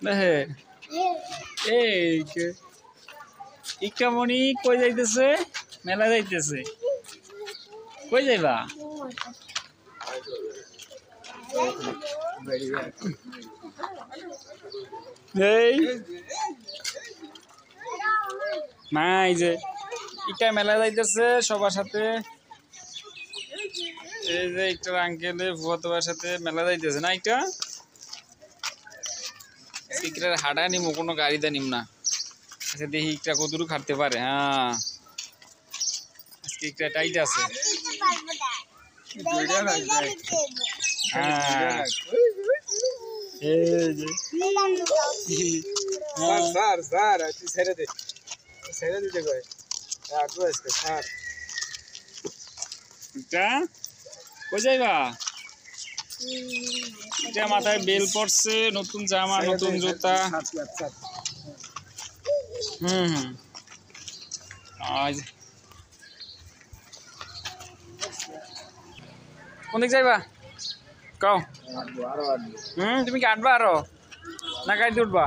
দেখে এই ইকামণি কই যাইতেছে? মেলা যাইতেছে। কই যাইবা? এই না এই যে ইটা মেলা যাইতেছে সবার সাথে। এই যে একটা আঙ্কেলে ফুয়াতোবার সাথে মেলা যাইতেছে না এটা। ইকরার হাঁটা নিম কোনো গাড়িতে নিম না। আচ্ছা দেখি ইকরা কতটুকু খাটতে পারে। হ্যাঁ আজকে ইকরা টাইট আছে। হ্যাঁ এই যে স্যার স্যার তুই ছেড়ে দে, ছেড়ে দিতে কয় আগ্রহ আজকে স্যার। ইকরা কই যাইবা? এটা মাথায় বেল পড়ছে, নতুন জামা, নতুন জুতা। হুম কোন দিক যাইবা কও? তুমি কি আটবা আরো না গাড়িতে উঠবা?